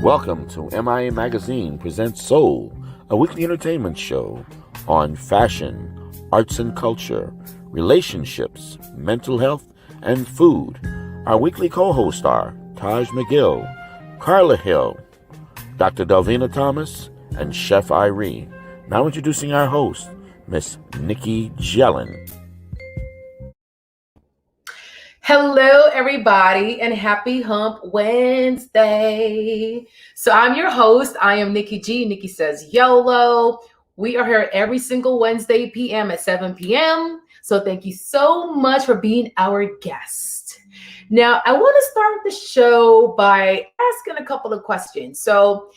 Welcome to MIA Magazine Presents Soul, a weekly entertainment show on fashion, arts and culture, relationships, mental health, and food. Our weekly co-hosts are Taj McGill, Carla Hill, Dr. Delvina Thomas, and Chef Irene. Now introducing our host, Miss Nikki Jellin. Hello, everybody, and happy Hump Wednesday. So I'm your host. I am Nikki G. Nikki Says YOLO. We are here every single Wednesday PM at 7 p.m. So thank you so much for being our guest. Now, I want to start the show by asking a couple of questions. So,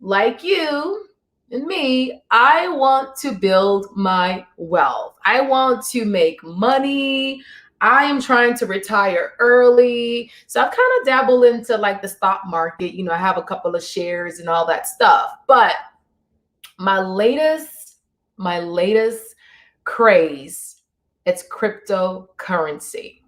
like you and me, I want to build my wealth. I want to make money. I am trying to retire early. So I've kind of dabbled into like the stock market. I have a couple of shares and all that stuff. But my latest craze, it's cryptocurrency.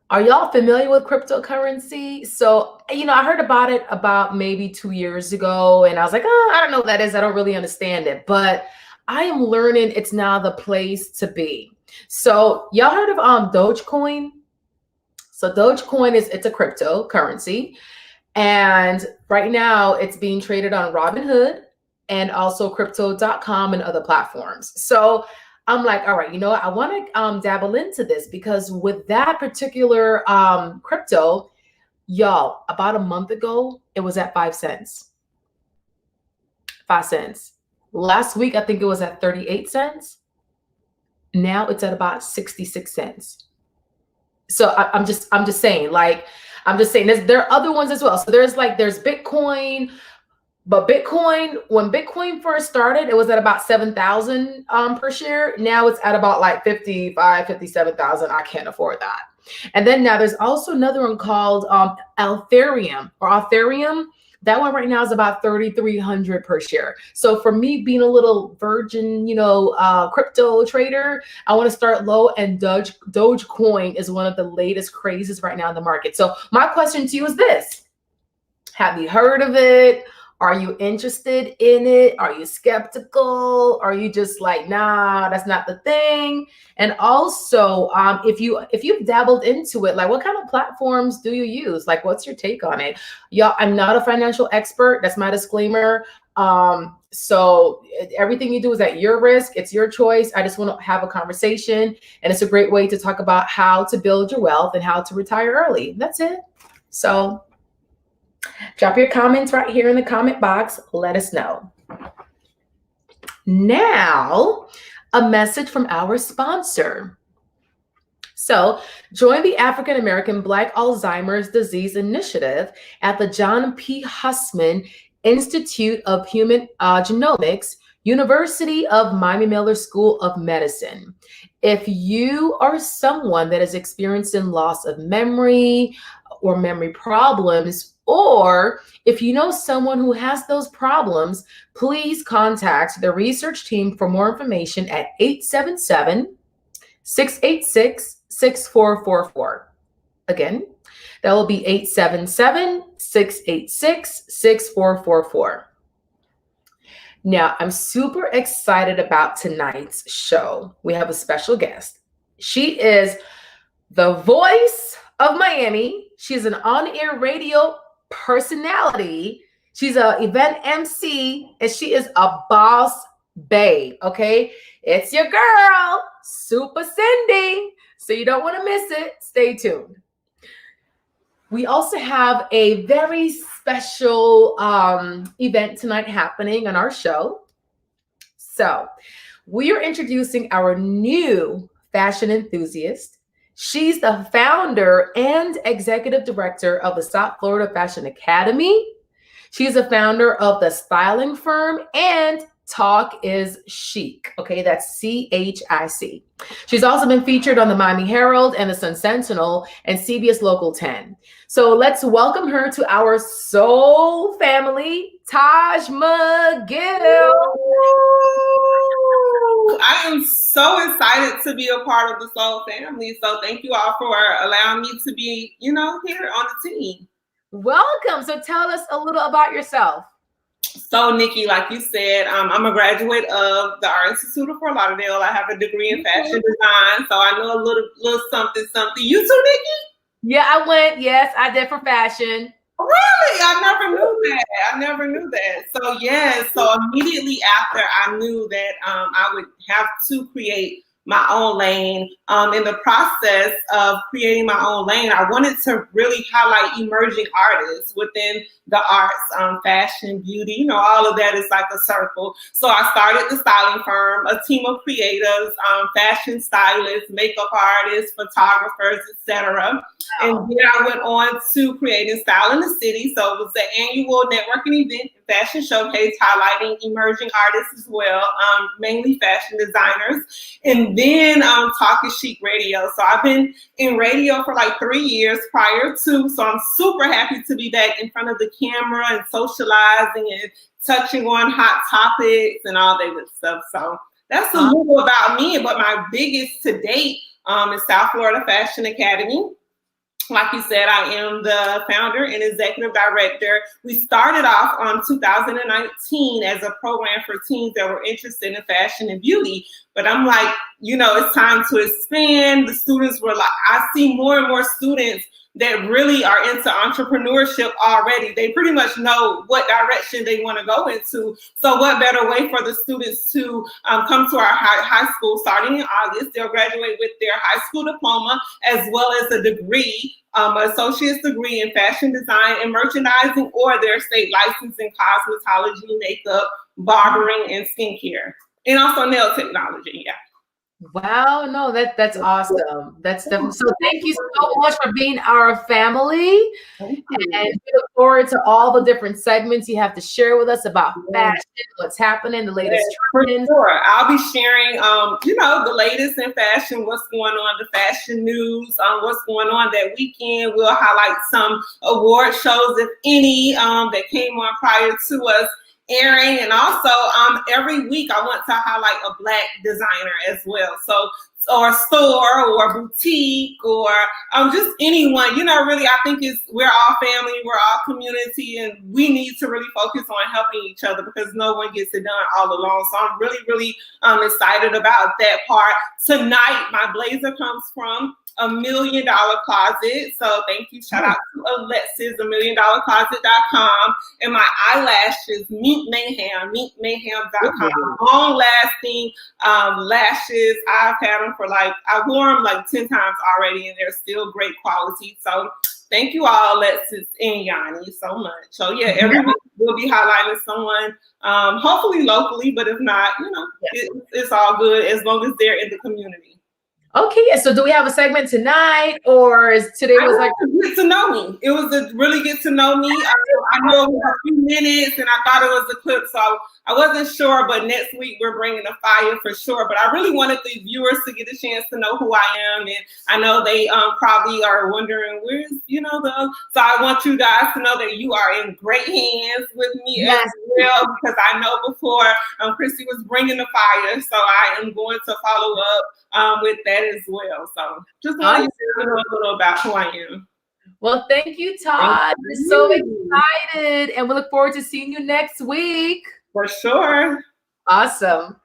Are y'all familiar with cryptocurrency? So, I heard about it about maybe 2 years ago, and I was like, I don't know what that is. I don't really understand it. But I am learning it's now the place to be. So y'all heard of Dogecoin? So Dogecoin it's a cryptocurrency, and right now it's being traded on Robinhood and also crypto.com and other platforms. So I'm like, all right, what? I want to dabble into this because with that particular crypto, y'all, about a month ago, it was at 5 cents. 5 cents. Last week, I think it was at 38 cents. Now it's at about 66 cents. So I'm just saying, there are other ones as well. So there's Bitcoin, but when Bitcoin first started, it was at about 7,000 per share. Now it's at about like 55, 57,000. I can't afford that. And then now there's also another one called Ethereum. That one right now is about 3,300 per share. So for me, being a little virgin, crypto trader, I want to start low, and Dogecoin is one of the latest crazes right now in the market. So my question to you is this: have you heard of it? Are you interested in it? Are you skeptical? Are you just like, nah, that's not the thing? And also, if you've dabbled into it, like what kind of platforms do you use? Like, what's your take on it? Y'all, I'm not a financial expert. That's my disclaimer. So everything you do is at your risk. It's your choice. I just want to have a conversation, and it's a great way to talk about how to build your wealth and how to retire early. That's it. So drop your comments right here in the comment box. Let us know. Now, a message from our sponsor. So, join the African American Black Alzheimer's Disease Initiative at the John P. Hussman Institute of Human Genomics, University of Miami Miller School of Medicine. If you are someone that is experiencing loss of memory or memory problems, or if you know someone who has those problems, please contact the research team for more information at 877-686-6444. Again, that will be 877-686-6444. Now, I'm super excited about tonight's show. We have a special guest. She is the voice of Miami. She's an on-air radio personality. She's an event MC, and she is a boss babe. Okay, it's your girl, Supa Cindy. So you don't want to miss it. Stay tuned. We also have a very special event tonight happening on our show. So we are introducing our new fashion enthusiast. She's the founder and executive director of the South Florida Fashion Academy. She's a founder of the styling firm and Talk is Chic. Okay, that's CHIC. She's also been featured on the Miami Herald and the Sun Sentinel and CBS Local 10. So let's welcome her to our soul family, Taj McGill. I am so excited to be a part of the Soul family. So thank you all for allowing me to be, here on the team. Welcome. So tell us a little about yourself. So, Nikki, like you said, I'm a graduate of the Art Institute of Fort Lauderdale. I have a degree in fashion design, so I know a little something. You too, Nikki? Yeah, I went. Yes, I did for fashion. Really? I never knew that. So, yeah, so immediately after I knew that I would have to create my own lane. In the process of creating my own lane, I wanted to really highlight emerging artists within the arts, fashion, beauty, all of that is like a circle. So I started the styling firm, a team of creatives, fashion stylists, makeup artists, photographers, etc. And then I went on to creating Style in the City. So it was an annual networking event, fashion showcase highlighting emerging artists as well, mainly fashion designers. And then Talk is Chic Radio. So I've been in radio for like 3 years prior to, so I'm super happy to be back in front of the camera and socializing and touching on hot topics and all that good stuff. So that's a little about me. But my biggest to date is South Florida Fashion Academy. Like you said, I am the founder and executive director. We started off 2019 as a program for teens that were interested in fashion and beauty. But I'm like, it's time to expand. The students were like, I see more and more students that really are into entrepreneurship already. They pretty much know what direction they want to go into. So what better way for the students to come to our high school starting in August. They'll graduate with their high school diploma as well as a degree, associate's degree in fashion design and merchandising, or their state license in cosmetology, makeup, barbering, and skincare. And also nail technology, yeah. Wow, no, that's awesome. That's definitely so. Thank you so much for being our family, and we look forward to all the different segments you have to share with us about fashion, what's happening, the latest trends. Sure, I'll be sharing, the latest in fashion, what's going on, the fashion news, what's going on that weekend. We'll highlight some award shows, if any, that came on prior to us airing, and also every week I want to highlight a Black designer as well. So, or store or boutique or just anyone, really, I think we're all family, we're all community, and we need to really focus on helping each other because no one gets it done all alone. So I'm really, really excited about that part. Tonight, my blazer comes from $1 Million Closet. So thank you. Shout out to Alexis, $1millioncloset.com. And my eyelashes, Meet Mayhem, meetmayhem.com. Long lasting lashes. I've had them for I wore them 10 times already, and they're still great quality. So thank you all, Alexis and Yanni, so much. So yeah, every week we'll be highlighting someone, hopefully locally, but if not, it's all good as long as they're in the community. Okay, so do we have a segment tonight, or is today was like get to know me? It was a really get to know me. I know it was a few minutes, and I thought it was a clip, so I wasn't sure. But next week we're bringing a fire for sure. But I really wanted the viewers to get a chance to know who I am, and I know they probably are wondering where's the. So I want you guys to know that you are in great hands with me as well, because I know before Chrissy was bringing the fire, so I am going to follow up with that as well. So just want to know a little about who I am. Well, thank you, Todd. We're so excited, and we look forward to seeing you next week. For sure. Awesome.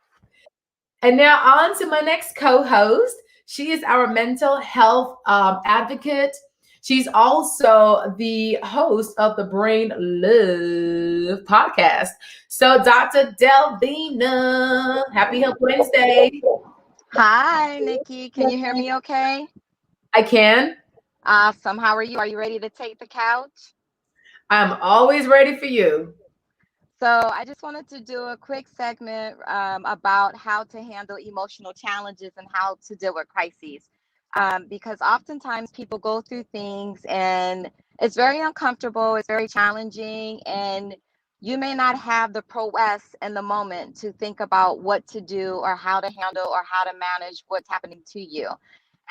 And now on to my next co-host. She is our mental health advocate. She's also the host of the Brain Love podcast. So Dr. Delvina, happy Help Wednesday. Hi, Nikki. Can you hear me okay? I can. Awesome. How are you? Are you ready to take the couch? I'm always ready for you. So I just wanted to do a quick segment about how to handle emotional challenges and how to deal with crises. Because oftentimes people go through things and it's very uncomfortable, it's very challenging, and you may not have the prowess in the moment to think about what to do or how to handle or how to manage what's happening to you.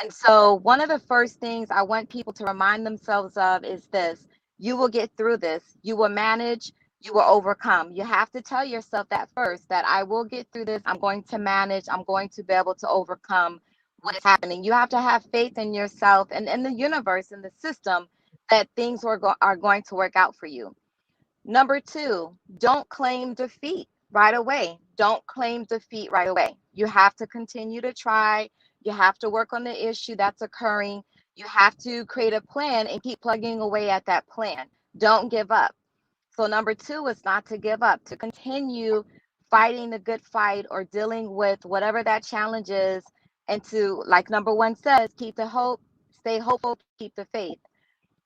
And so one of the first things I want people to remind themselves of is this: you will get through this, you will manage, you will overcome. You have to tell yourself that first, that I will get through this, I'm going to manage, I'm going to be able to overcome what is happening. You have to have faith in yourself and in the universe, in the system, that things are going to work out for you. Number two, don't claim defeat right away. Don't claim defeat right away. You have to continue to try. You have to work on the issue that's occurring. You have to create a plan and keep plugging away at that plan. Don't give up. So number two is not to give up, to continue fighting the good fight or dealing with whatever that challenge is. And to, like number one says, keep the hope, stay hopeful, keep the faith.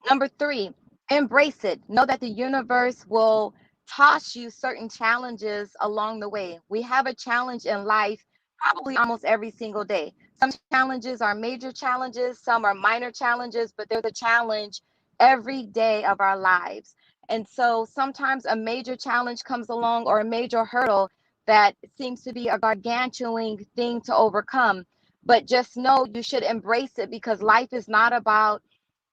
Number three, embrace it. Know that the universe will toss you certain challenges along the way. We have a challenge in life probably almost every single day. Some challenges are major challenges, some are minor challenges, but there's a challenge every day of our lives. And so sometimes a major challenge comes along or a major hurdle that seems to be a gargantuan thing to overcome. But just know you should embrace it, because life is not about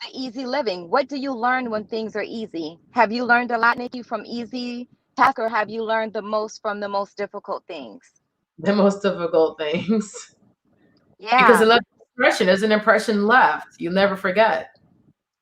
the easy living. What do you learn when things are easy? Have you learned a lot, Nikki, from easy tasks, or have you learned the most from the most difficult things? The most difficult things. Because Yeah, it left an impression. There's an impression left. You'll never forget.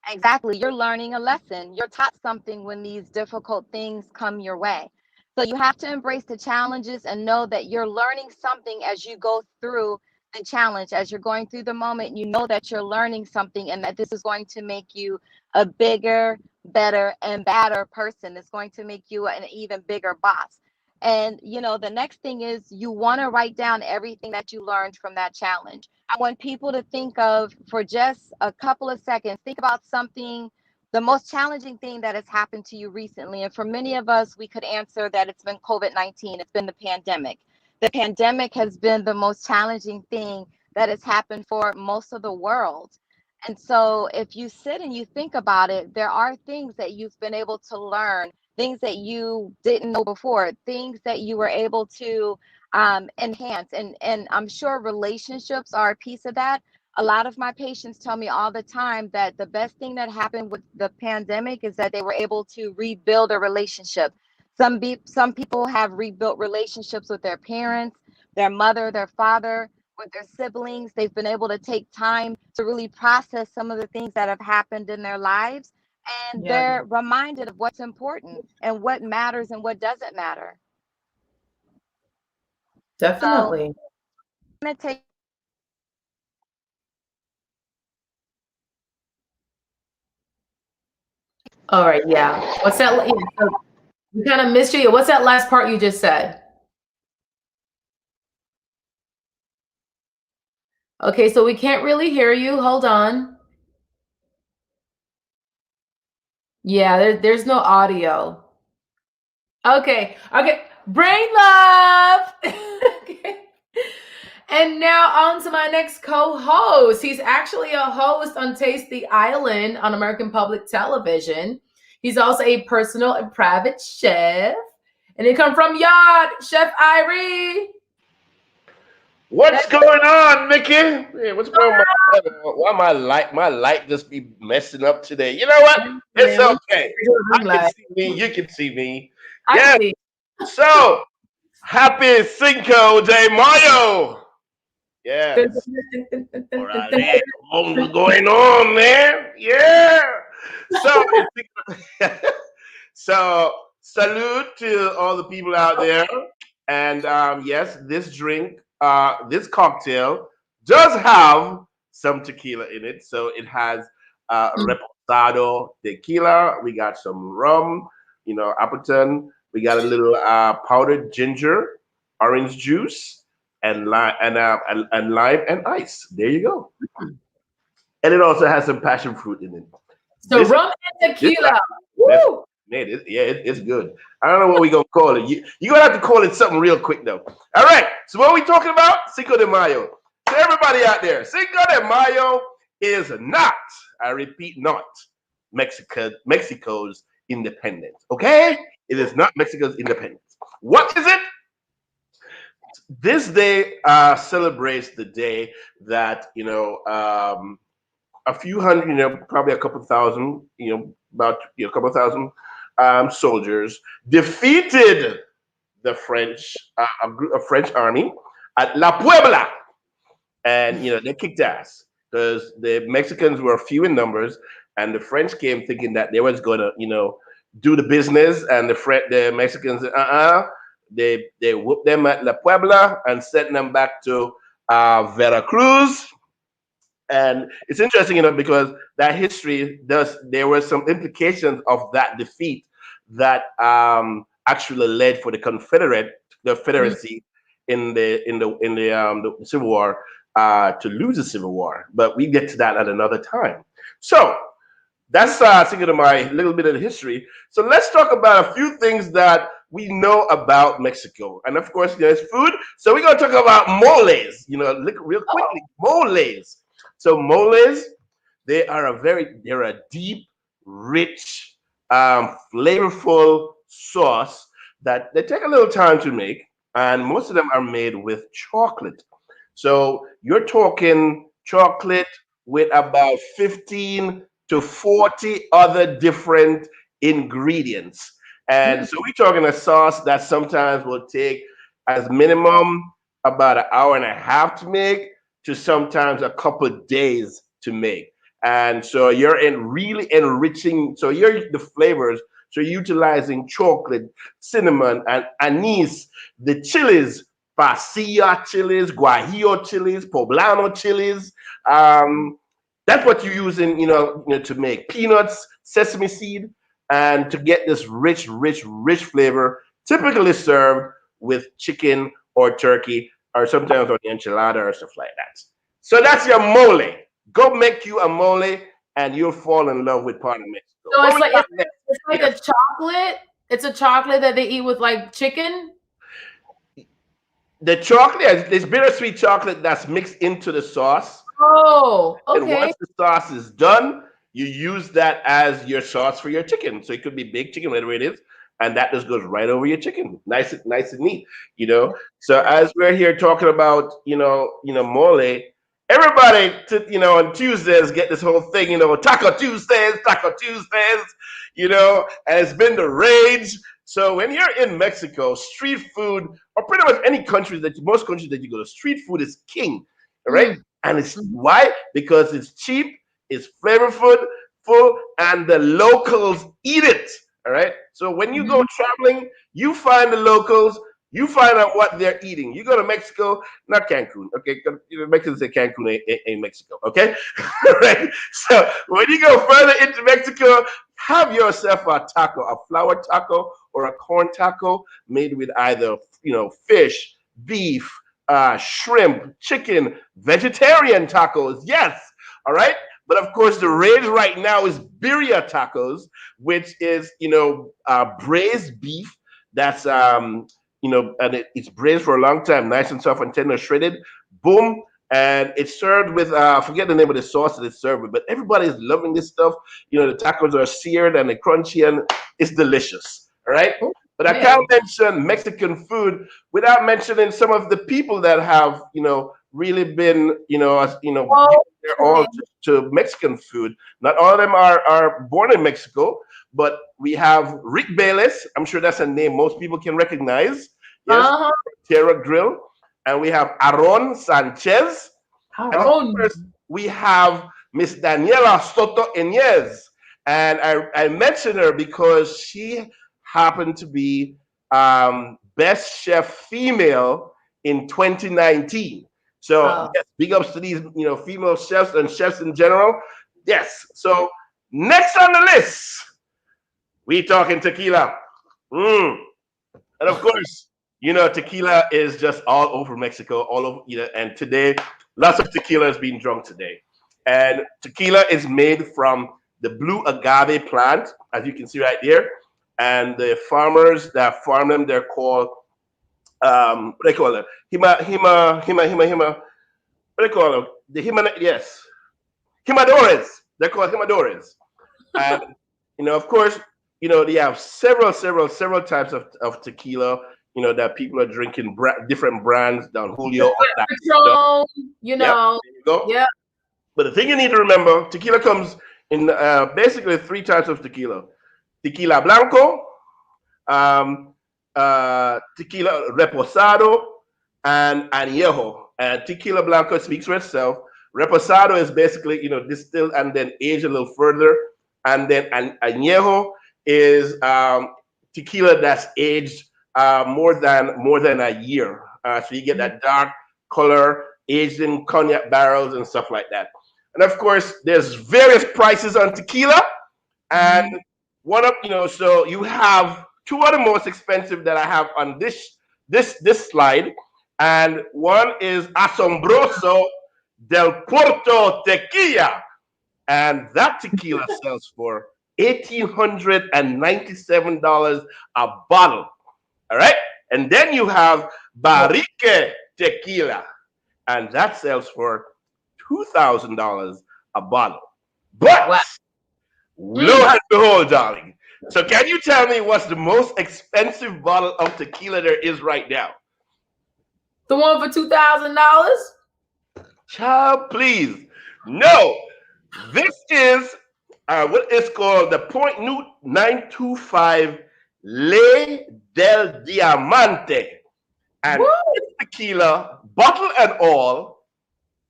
exactly. You're learning a lesson. You're taught something when these difficult things come your way. So you have to embrace the challenges and know that you're learning something as you go through the challenge, as you're going through the moment. You know that you're learning something and that this is going to make you a bigger, better, and badder person. It's going to make you an even bigger boss. And the next thing is you want to write down everything that you learned from that challenge. I want people to think of, for just a couple of seconds, think about something, the most challenging thing that has happened to you recently. And for many of us, we could answer that it's been COVID-19, it's been the pandemic. The pandemic has been the most challenging thing that has happened for most of the world. And so if you sit and you think about it, there are things that you've been able to learn, things that you didn't know before, things that you were able to enhance. And I'm sure relationships are a piece of that. A lot of my patients tell me all the time that the best thing that happened with the pandemic is that they were able to rebuild a relationship. Some people have rebuilt relationships with their parents, their mother, their father, with their siblings. They've been able to take time to really process some of the things that have happened in their lives. And Yeah, they're reminded of what's important and what matters and what doesn't matter. So definitely. I'm going to take All right. Yeah. What's that? Yeah, so we kind of missed you. What's that last part you just said? Okay. So we can't really hear you. Hold on. Yeah. There's no audio. Okay. Okay. Brain love. Okay. And now on to my next co-host. He's actually a host on Taste the Island on American Public Television. He's also a personal and private chef. And he come from Yard, Chef Irie. What's going on, Mickey? Hey, what's going on? Why my light just be messing up today? You know what? It's Yeah, okay. I can see me. You can see me. I Yes. see. So happy Cinco de Mayo. Yes. All right. Hey, what's going on, man? Yeah. So, so salute to all the people out there. And yes, this cocktail does have some tequila in it. So it has reposado tequila. We got some rum, Appleton. We got a little powdered ginger, orange juice, and lime and lime and ice. There you go. And it also has some passion fruit in it. So This rum and this tequila. that's Woo! man, it's good. I don't know what we're gonna call it. You're gonna have to call it something real quick though. All right. So what are we talking about? Cinco de Mayo. To everybody out there, Cinco de Mayo is not, I repeat, not Mexico's independence. Okay? It is not Mexico's independence. What is it? This day celebrates the day that a few hundred, probably a couple thousand, about a couple thousand soldiers defeated the French, a French army at La Puebla, and they kicked ass because the Mexicans were few in numbers, and the French came thinking that they was gonna, do the business, and the Mexicans, they whooped them at La Puebla and sent them back to Veracruz. And it's interesting, because that history there were some implications of that defeat that actually led for the Confederacy in the Civil War to lose the Civil War. But we get to that at another time. So that's Cinco de Mayo, a little bit of the history. So let's talk about a few things that we know about Mexico. And of course, there's food. So we're going to talk about moles, look real quickly. Moles. So moles, they're a deep, rich, flavorful sauce that they take a little time to make. And most of them are made with chocolate. So you're talking chocolate with about 15 to 40 other different ingredients. And so we're talking a sauce that sometimes will take as minimum about an hour and a half to make to sometimes a couple of days to make. And so you're really enriching, so you're the flavors, so you're utilizing chocolate, cinnamon, and anise, the chilies, pasilla chilies, guajillo chilies, poblano chilies. That's what you're using, to make peanuts, sesame seed, and to get this rich, rich, rich flavor, typically served with chicken or turkey, or sometimes on the enchilada or stuff like that. So that's your mole. Go make you a mole, and you'll fall in love with part of Mexico. So it's like a chocolate. It's a chocolate that they eat with like chicken. The chocolate, there's bittersweet chocolate that's mixed into the sauce. Oh, okay. And once the sauce is done, you use that as your sauce for your chicken. So it could be baked chicken, whatever it is, and that just goes right over your chicken, nice and neat. So as we're here talking about, mole, everybody, on Tuesdays get this whole thing, Taco Tuesdays, and it's been the rage. So when you're in Mexico, street food, or pretty much most countries that you go to, street food is king, right? And it's why? Because it's cheap, it's flavorful, and the locals eat it. All right. So when you go traveling, you find the locals, you find out what they're eating. You go to Mexico, not Cancun. Okay. Mexicans say Cancun ain't Mexico. Okay. Right. So when you go further into Mexico, have yourself a taco, a flour taco or a corn taco made with either, fish, beef, shrimp, chicken, vegetarian tacos. Yes. All right. But of course, the rage right now is Birya Tacos, which is, braised beef that's, and it's braised for a long time, nice and soft and tender, shredded. Boom. And it's served with, I forget the name of the sauce that it's served with, but everybody's loving this stuff. The tacos are seared and they're crunchy and it's delicious. All right. But I can't mention Mexican food without mentioning some of the people that have, really been, they're all to Mexican food. Not all of them are born in Mexico, but we have Rick Bayless. I'm sure that's a name most people can recognize. Yes, Terra Grill. And we have Aaron Sanchez. And of course, we have Miss Daniela Soto Inez. And I mention her because she happened to be Best Chef Female in 2019. So yes, big ups to these, female chefs and chefs in general. Yes. So next on the list, we talking tequila. And of course, tequila is just all over Mexico, all over, and today, lots of tequila is being drunk today. And tequila is made from the blue agave plant, as you can see right there. And the farmers that farm them, they're called, what do they call it? What do they call them? Yes. Jimadores. They're called jimadores. And, of course, they have several types of tequila, that people are drinking different brands, Don Julio. All that Patron, Yep, there you go. Yeah. But the thing you need to remember, tequila comes in basically three types of tequila. Tequila blanco, tequila reposado, and añejo. And tequila blanco speaks for itself. Reposado is basically, distilled and then aged a little further. And then añejo is tequila that's aged more than a year. So you get that dark color, aged in cognac barrels and stuff like that. And of course, there's various prices on tequila. And one of so you have two of the most expensive that I have on this slide, and one is Asombroso del Puerto Tequila, and that tequila sells for $1,897 a bottle. All right, and then you have Barrique Tequila, and that sells for $2,000 a bottle. But Wow. lo and behold, darling. So can you tell me what's the most expensive bottle of tequila there is right now? The one for $2,000? Child, please. No. This is what is called the .925 Le del Diamante. And this tequila, bottle and all,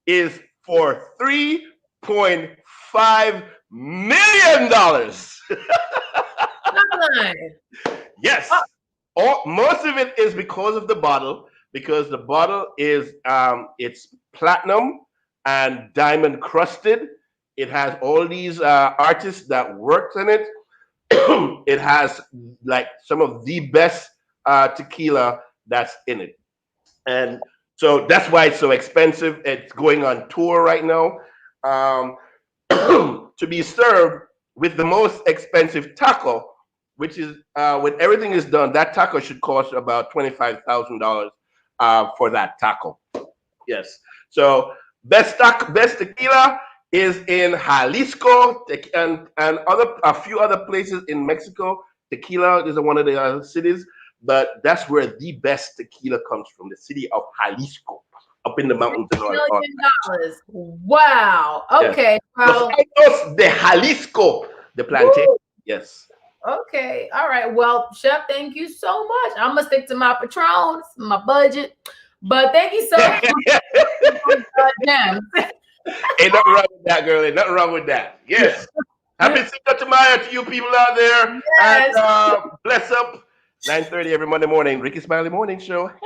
is for $3.5 million. Yes. Most of it is because of the bottle, because the bottle is it's platinum and diamond crusted. It has all these artists that worked on it. It has like some of the best tequila that's in it. And so that's why it's so expensive. It's going on tour right now. To be served with the most expensive taco, which is when everything is done, that taco should cost about $25,000 for that taco. Yes. So best tequila is in Jalisco and a few other places in Mexico. Tequila is one of the cities, but that's where the best tequila comes from, the city of Jalisco, up in the mountains. $1 million. Wow. Okay. Yes. Well, de Jalisco, the plantation. Woo. Yes. Okay. All right. Well, Chef, thank you so much. I'm gonna stick to my Patrons, my budget. But thank you so much. Ain't nothing wrong with that, girl. Ain't nothing wrong with that. Yes. Happy Cinco de Mayo to you people out there. Yes. And bless up. 9:30 every Monday morning. Ricky Smiley Morning Show. Hey.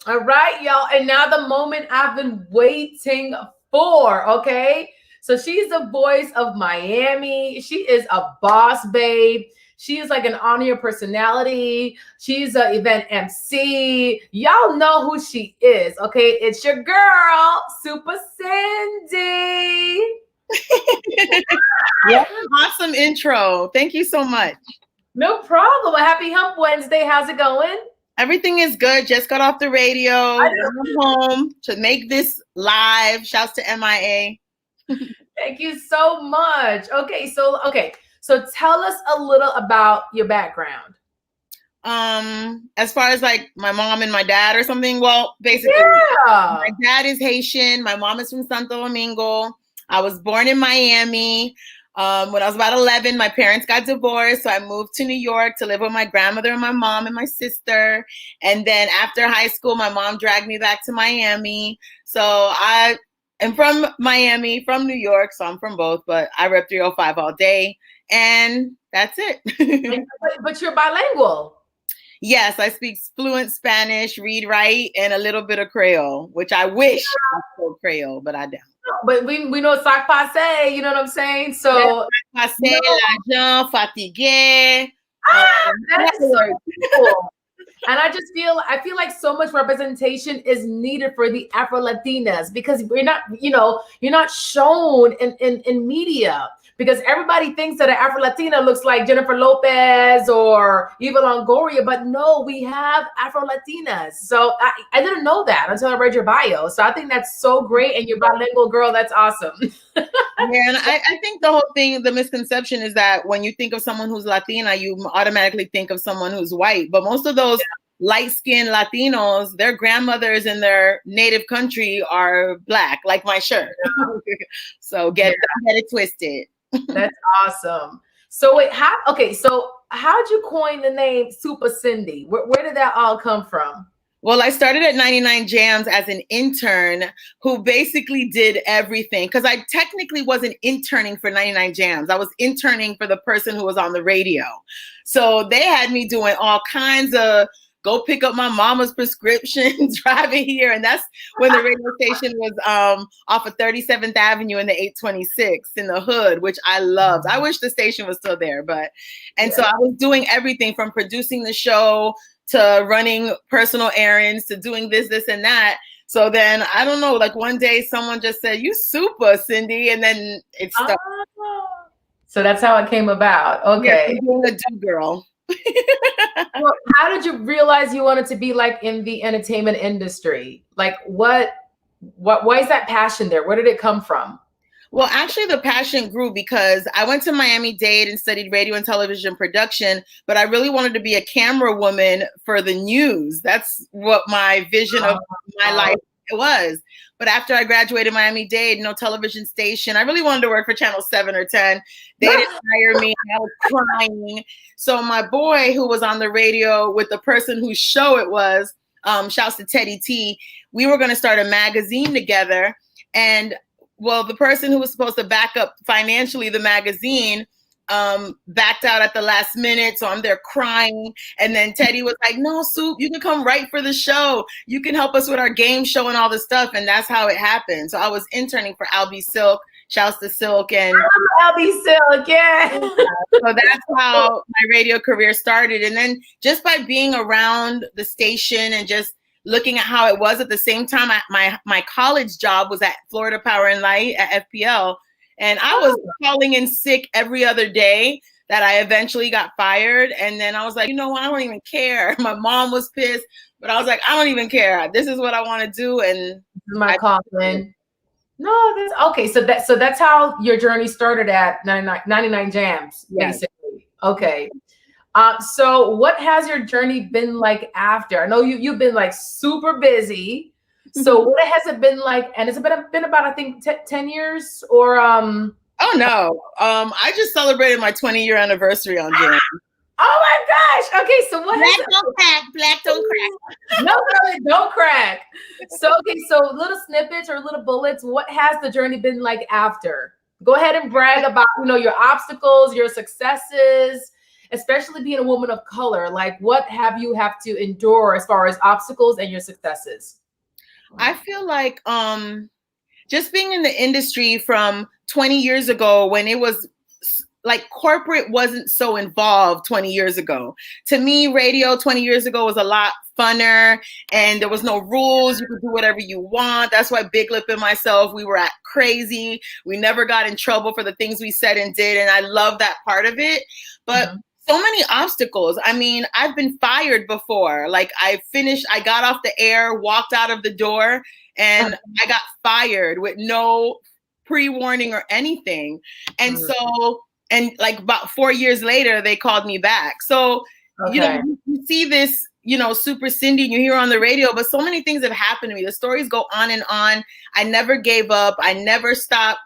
All right, y'all. And now the moment I've been waiting for. Okay. So she's the voice of Miami. She is a boss babe. She is like an on-air personality. She's an event MC. Y'all know who she is, okay? It's your girl, Supa Cindy. Yeah, awesome intro. Thank you so much. No problem. A happy Hump Wednesday. How's it going? Everything is good. Just got off the radio. I'm home to make this live. Shouts to MIA. Thank you so much. Okay, so tell us a little about your background. As far as like my mom and my dad or something, well, basically, my dad is Haitian. My mom is from Santo Domingo. I was born in Miami. When I was about 11, my parents got divorced, so I moved to New York to live with my grandmother and my mom and my sister. And then after high school, my mom dragged me back to Miami. So I am from Miami, from New York, so I'm from both, but I rep 305 all day. And that's it. But you're bilingual. Yes, I speak fluent Spanish, read, write, and a little bit of Creole, which I wish I spoke Creole, but I don't. But we know sac passe, you know what I'm saying? So passe, l'argent, fatigué. That's so cool. And I feel like so much representation is needed for the Afro Latinas because you're not shown in media. Because everybody thinks that an Afro-Latina looks like Jennifer Lopez or Eva Longoria, but no, we have Afro-Latinas. So I didn't know that until I read your bio. So I think that's so great. And you're bilingual, girl. That's awesome. Yeah, and I think the whole thing, the misconception is that when you think of someone who's Latina, you automatically think of someone who's white. But most of those light-skinned Latinos, their grandmothers in their native country are Black, like my shirt. So get it twisted. That's awesome. So wait, how'd you coin the name Supa Cindy? Where did that all come from? Well, I started at 99 Jams as an intern who basically did everything because I technically wasn't interning for 99 Jams. I was interning for the person who was on the radio. So they had me doing all kinds of go pick up my mama's prescription, driving here. And that's when the radio station was off of 37th Avenue in the 826 in the hood, which I loved. I wish the station was still there, so I was doing everything from producing the show to running personal errands to doing this, and that. So then, I don't know, like one day someone just said, "You Supa, Cindy," and then it started. So that's how it came about. Okay. Yeah, being a do girl. Well, how did you realize you wanted to be like in the entertainment industry? Like why is that passion there? Where did it come from? Well, actually, the passion grew because I went to Miami-Dade and studied radio and television production, but I really wanted to be a camera woman for the news. That's what my vision of my life was. But after I graduated Miami-Dade, no television station, I really wanted to work for Channel 7 or 10. They didn't hire me. I was crying. So my boy, who was on the radio with the person whose show it was, shouts to Teddy T, we were going to start a magazine together. And well, the person who was supposed to back up financially the magazine backed out at the last minute. So I'm there crying. And then Teddy was like, "No, Soup, you can come write for the show. You can help us with our game show and all this stuff." And that's how it happened. So I was interning for Albie Silk. Shouts to Silk and Albie Silk, yeah. So that's how my radio career started. And then just by being around the station and just looking at how it was at the same time, my college job was at Florida Power and Light at FPL. And I was calling in sick every other day that I eventually got fired. And then I was like, you know what? I don't even care. My mom was pissed, but I was like, I don't even care. This is what I want to do. And this is my calling. No, that's okay. So that's how your journey started at 99 Jams, basically. Okay. So what has your journey been like after? I know you've been like super busy. So what has it been like? And it's been about, I think, 10 years or Oh no. I just celebrated my 20-year anniversary on June. Oh my gosh. Okay, so what Black don't crack, black don't crack. No, really, don't crack. So okay, so little snippets or little bullets. What has the journey been like after? Go ahead and brag about, your obstacles, your successes, especially being a woman of color. Like what have you to endure as far as obstacles and your successes? I feel like just being in the industry from 20 years ago when it was like corporate wasn't so involved 20 years ago. To me, radio 20 years ago was a lot funner and there was no rules. You could do whatever you want. That's why Big Lip and myself, we were crazy. We never got in trouble for the things we said and did. And I love that part of it. But so many obstacles. I mean, I've been fired before. Like I got off the air, walked out of the door, and I got fired with no pre-warning or anything. And so, and like about 4 years later, they called me back. So, you see this, Super Cindy, and you hear on the radio, but so many things have happened to me. The stories go on and on. I never gave up. I never stopped,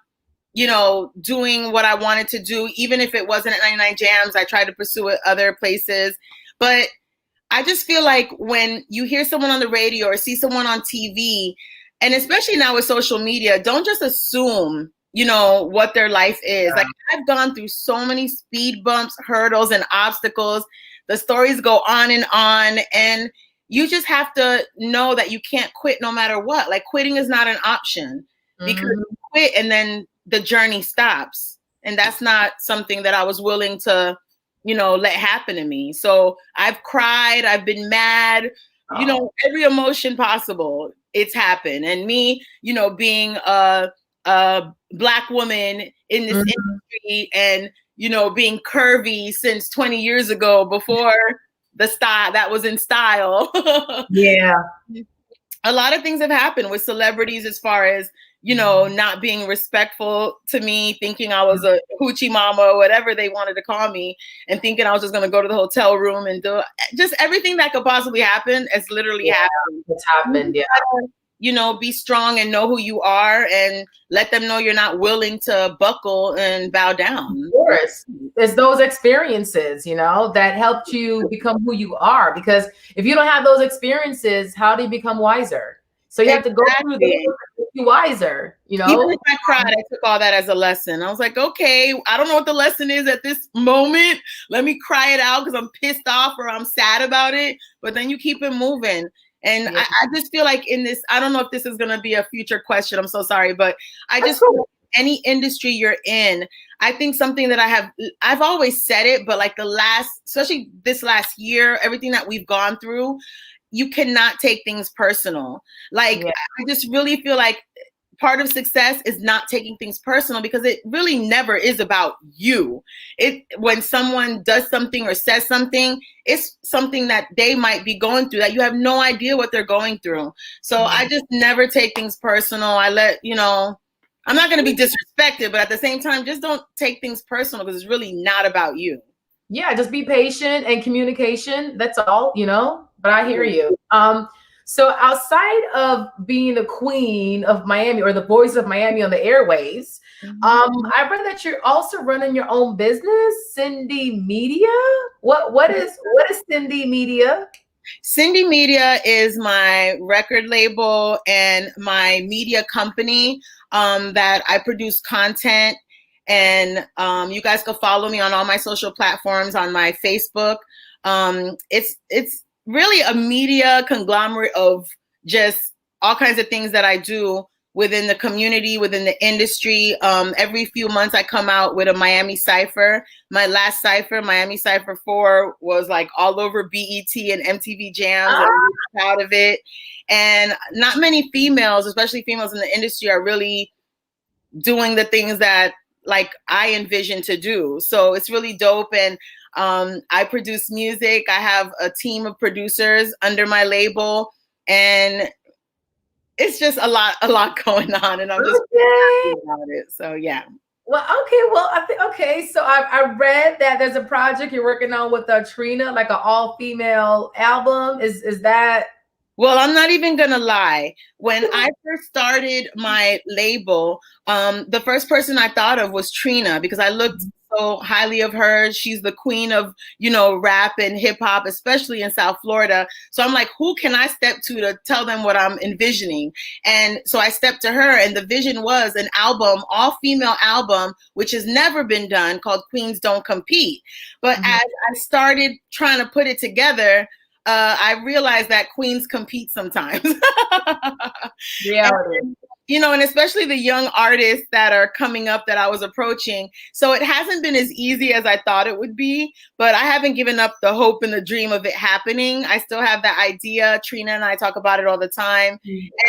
doing what I wanted to do. Even if it wasn't at 99 Jams, I tried to pursue it other places. But I just feel like when you hear someone on the radio or see someone on TV, and especially now with social media, don't just assume, what their life is. Yeah. Like I've gone through so many speed bumps, hurdles, and obstacles. The stories go on, and you just have to know that you can't quit no matter what. Like quitting is not an option because you quit and then the journey stops. And that's not something that I was willing to, let happen to me. So I've cried, I've been mad, every emotion possible, it's happened. And me, being a Black woman in this industry and, being curvy since 20 years ago before the style that was in style. Yeah. A lot of things have happened with celebrities as far as, not being respectful to me, thinking I was a hoochie mama or whatever they wanted to call me, and thinking I was just going to go to the hotel room and do just everything that could possibly happen has literally happened. It's happened, yeah. be strong and know who you are, and let them know you're not willing to buckle and bow down. Of course. It's those experiences, that helped you become who you are. Because if you don't have those experiences, how do you become wiser? So you have to go through those to be wiser, Even if I cried, I took all that as a lesson. I was like, okay, I don't know what the lesson is at this moment. Let me cry it out because I'm pissed off or I'm sad about it. But then you keep it moving. And I just feel like in this, I don't know if this is going to be a future question. I'm so sorry. But I just feel like any industry you're in, I think something that I've always said it, but like especially this last year, everything that we've gone through, you cannot take things personal. Like, I just really feel like part of success is not taking things personal, because it really never is about you. When someone does something or says something, it's something that they might be going through that you have no idea what they're going through. So I just never take things personal. I I'm not going to be disrespected, but at the same time, just don't take things personal, because it's really not about you. Yeah, just be patient and communication. That's all, but I hear you. So outside of being the queen of Miami, or the voice of Miami on the airways, I read that you're also running your own business, Cindy Media. What is Cindy Media? Cindy Media is my record label and my media company that I produce content. And you guys can follow me on all my social platforms, on my Facebook. It's really a media conglomerate of just all kinds of things that I do within the community, within the industry. Every few months I come out with a Miami Cypher. My last Cypher, Miami Cypher 4, was like all over BET and MTV Jams. I'm really proud of it. And not many females, especially females in the industry, are really doing the things that like I envision to do. So it's really dope. And I produce music. I have a team of producers under my label, and it's just a lot going on, and I'm just happy about it. So yeah. Well, okay. Well, okay. So I read that there's a project you're working on with Trina, like an all-female album. Is that? Well, I'm not even gonna lie. When I first started my label, the first person I thought of was Trina, because I looked so highly of her. She's the queen of, rap and hip hop, especially in South Florida. So I'm like, who can I step to tell them what I'm envisioning? And so I stepped to her, and the vision was an album, all female album, which has never been done, called Queens Don't Compete. But as I started trying to put it together, I realized that queens compete sometimes. Reality. And especially the young artists that are coming up that I was approaching. So it hasn't been as easy as I thought it would be, but I haven't given up the hope and the dream of it happening. I still have that idea. Trina and I talk about it all the time.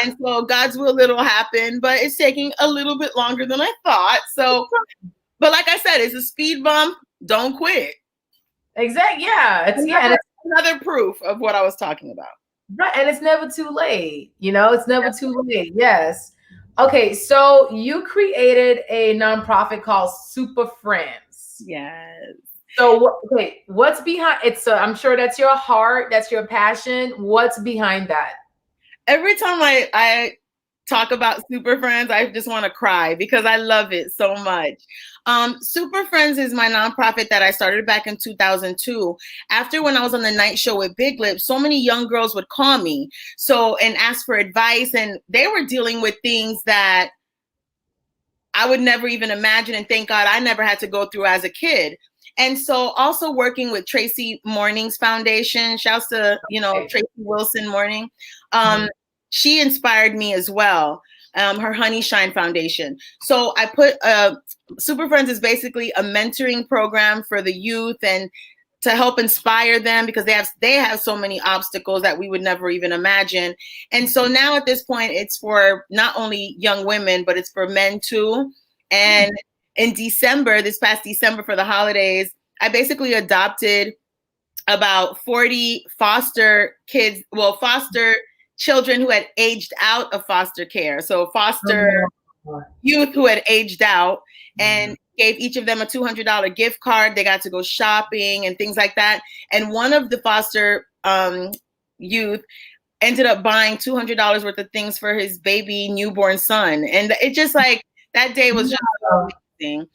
And so God's will, it'll happen, but it's taking a little bit longer than I thought. So, but like I said, it's a speed bump. Don't quit. Exactly. Yeah. It's another proof of what I was talking about. Right. And it's never too late. It's never too late. Yes. Okay. So you created a nonprofit called Supa Friends. Yes. So what's behind it? So I'm sure that's your heart. That's your passion. What's behind that? Every time I talk about Supa Friends, I just want to cry because I love it so much. Supa Friends is my nonprofit that I started back in 2002. After, when I was on the night show with Big Lips, so many young girls would call me and ask for advice, and they were dealing with things that I would never even imagine, and thank God I never had to go through as a kid. And so also working with Tracy Morning's foundation, shouts to, Tracy Wilson Morning. She inspired me as well. Her Honey Shine Foundation. So I put Supa Friends is basically a mentoring program for the youth and to help inspire them, because they have so many obstacles that we would never even imagine. And so now at this point, it's for not only young women, but it's for men too. And in December, this past December for the holidays, I basically adopted about 40 foster children who had aged out of foster care. So foster youth who had aged out, and gave each of them a $200 gift card. They got to go shopping and things like that. And one of the foster youth ended up buying $200 worth of things for his baby newborn son. And it just like, that day was just amazing.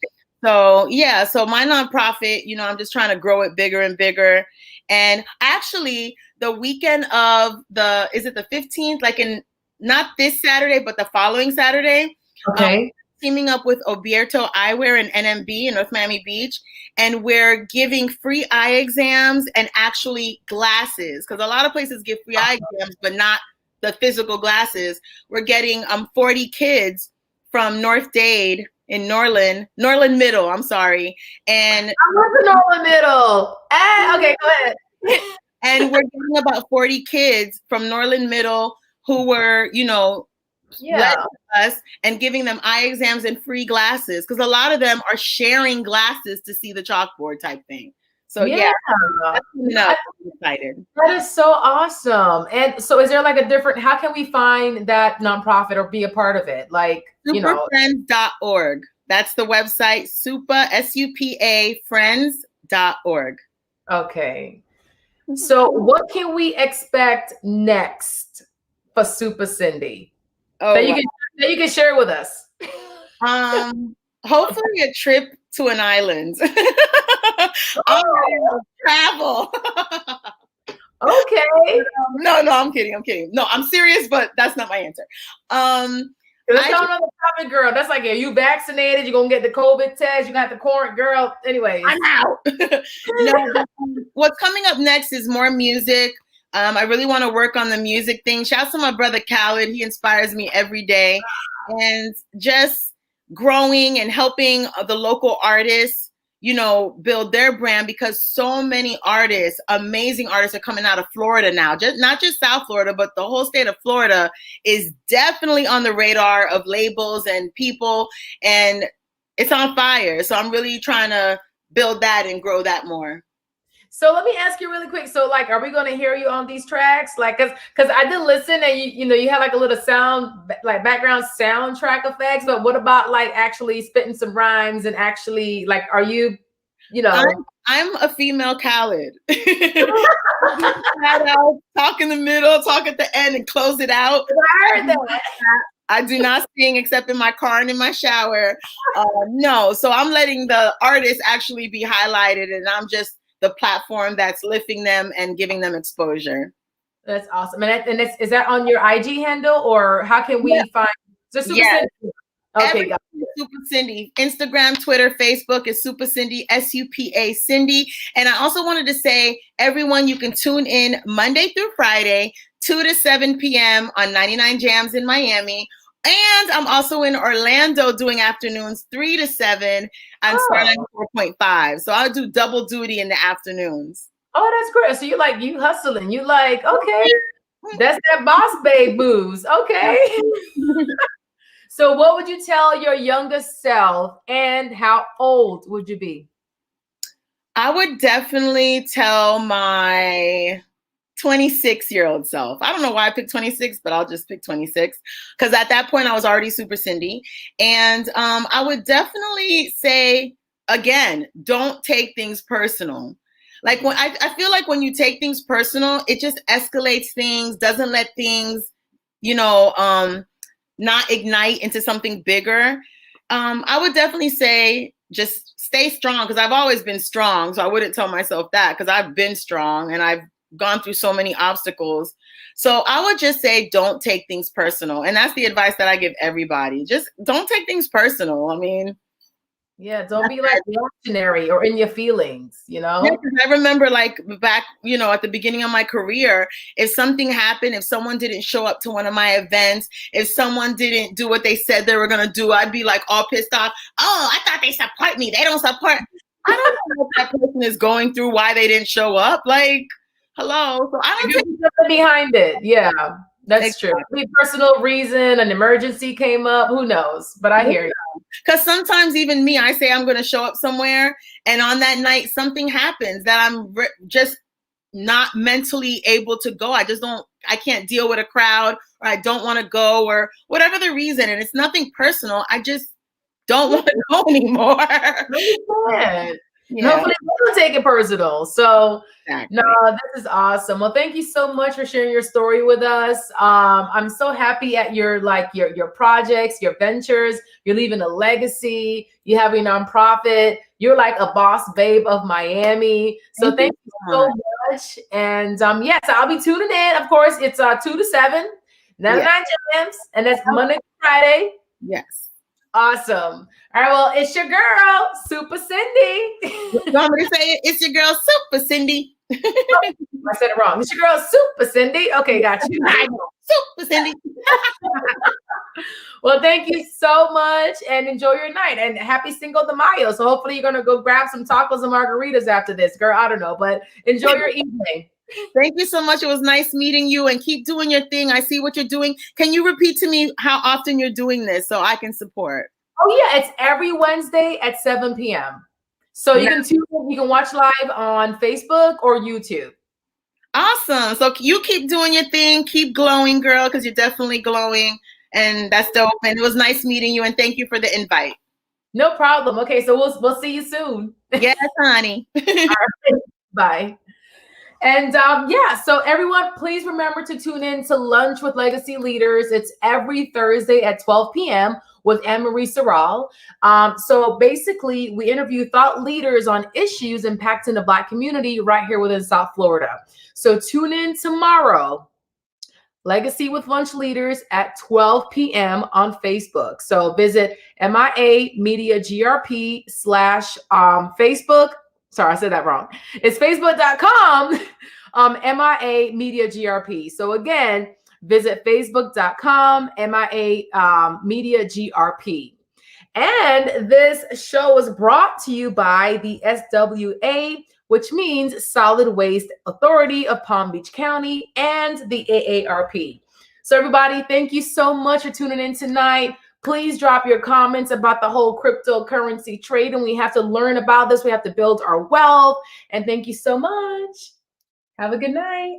So yeah, so my nonprofit, you know, I'm just trying to grow it bigger and bigger. And actually the weekend of is it the 15th? Like not this Saturday, but the following Saturday. Okay. Teaming up with Obierto Eyewear and NMB in North Miami Beach. And we're giving free eye exams and actually glasses. Because a lot of places give free eye exams, but not the physical glasses. We're getting 40 kids from North Dade in Norland Middle, I'm sorry. And I went to Norland Middle. Okay, go ahead. And we're getting about 40 kids from Norland Middle who were, you know, led us and giving them eye exams and free glasses. Because a lot of them are sharing glasses to see the chalkboard type thing. So yeah, I'm excited. That is so awesome. And so is there like a different, how can we find that nonprofit or be a part of it? Like, you know. Superfriends.org. That's the website, Supa, SUPA, friends.org. Okay. So what can we expect next for Supa Cindy? Oh, that you can share with us. Hopefully a trip to an island. Travel. Okay. No, I'm kidding. No, I'm serious, but that's not my answer. That's not another topic, girl. That's like, are you vaccinated? You're gonna get the COVID test. You got the current girl. Anyways, I'm out. No, what's coming up next is more music. I really want to work on the music thing. Shout out to my brother Khaled. He inspires me every day. And just growing and helping the local artists, you know, build their brand, because so many artists, amazing artists, are coming out of Florida now. Just not just South Florida, but the whole state of Florida is definitely on the radar of labels and people, and it's on fire. So I'm really trying to build that and grow that more. So let me ask you really quick. So like, are we going to hear you on these tracks? Like, cause I did listen, and you know, you had like a little sound, like background soundtrack effects, but what about like actually spitting some rhymes and actually like, are you, you know? I'm a female Khaled. Talk in the middle, talk at the end, and close it out. I heard that. I do not sing except in my car and in my shower. No, so I'm letting the artists actually be highlighted, and I'm just the platform that's lifting them and giving them exposure. That's awesome. And is that on your IG handle, or how can we find the Supa Cindy? Okay, got it. Supa Cindy. Instagram, Twitter, Facebook is Supa Cindy, SUPA Cindy. And I also wanted to say, everyone, you can tune in Monday through Friday, 2 to 7 p.m. on 99 Jams in Miami. And I'm also in Orlando doing afternoons 3 to 7 on Star 4.5. So I'll do double duty in the afternoons. Oh, that's great. So you hustling. You like, okay, that's that boss babe moves. Okay. So what would you tell your younger self, and how old would you be? I would definitely tell my 26-year-old self. I don't know why I picked 26, but I'll just pick 26, because at that point I was already Supa Cindy. And I would definitely say, again, don't take things personal. Like when I feel like when you take things personal, it just escalates things, doesn't let things, you know, not ignite into something bigger. I would definitely say just stay strong, because I've always been strong. So I wouldn't tell myself that, because I've been strong and I've gone through so many obstacles. So I would just say, don't take things personal. And that's the advice that I give everybody. Just don't take things personal. I mean, yeah, don't be like reactionary or in your feelings, you know? Yeah, I remember like back, you know, at the beginning of my career, if something happened, if someone didn't show up to one of my events, if someone didn't do what they said they were going to do, I'd be like all pissed off. Oh, I thought they support me. They don't support. I don't know what that person is going through, why they didn't show up. Like, hello. So I don't take something behind it. Yeah, that's true. Maybe personal reason, an emergency came up. Who knows? But I hear you. Because sometimes even me, I say I'm going to show up somewhere, and on that night something happens that I'm just not mentally able to go. I can't deal with a crowd, or I don't want to go, or whatever the reason. And it's nothing personal. I just don't want to go anymore. And hopefully they don't take it personal. So Exactly. no, this is awesome. Well, thank you so much for sharing your story with us. I'm so happy at your projects, your ventures. You're leaving a legacy. You have a nonprofit. You're like a boss babe of Miami. So thank you so much. And yes, I'll be tuning in. Of course, it's 2 to 7, 99 Gems, and that's Monday to Friday. Yes. Awesome. All right. Well, it's your girl, Supa Cindy. You want me to say it? It's your girl, Supa Cindy. I said it wrong. It's your girl, Supa Cindy. Okay, got you. Supa Cindy. Well, thank you so much and enjoy your night. And happy Cinco de Mayo. So hopefully you're going to go grab some tacos and margaritas after this. Girl, I don't know, but enjoy your evening. Thank you so much. It was nice meeting you, and keep doing your thing. I see what you're doing. Can you repeat to me how often you're doing this so I can support? Oh, yeah. It's every Wednesday at 7 p.m. So you can watch live on Facebook or YouTube. Awesome. So you keep doing your thing. Keep glowing, girl, because you're definitely glowing. And that's dope. And it was nice meeting you. And thank you for the invite. No problem. Okay, so we'll see you soon. Yes, honey. All right. Bye. And so everyone, please remember to tune in to Lunch with Legacy Leaders. It's every Thursday at 12 p.m. with Anne-Marie Sorrell. So basically, we interview thought leaders on issues impacting the Black community right here within South Florida. So tune in tomorrow, Legacy with Lunch Leaders at 12 p.m. on Facebook. So visit MIA Media GRP / Facebook. Sorry, I said that wrong. It's facebook.com, MIA Media GRP. So again, visit facebook.com, MIA Media GRP. And this show was brought to you by the SWA, which means Solid Waste Authority of Palm Beach County, and the AARP. So everybody, thank you so much for tuning in tonight. Please drop your comments about the whole cryptocurrency trade, and we have to learn about this. We have to build our wealth. And thank you so much. Have a good night.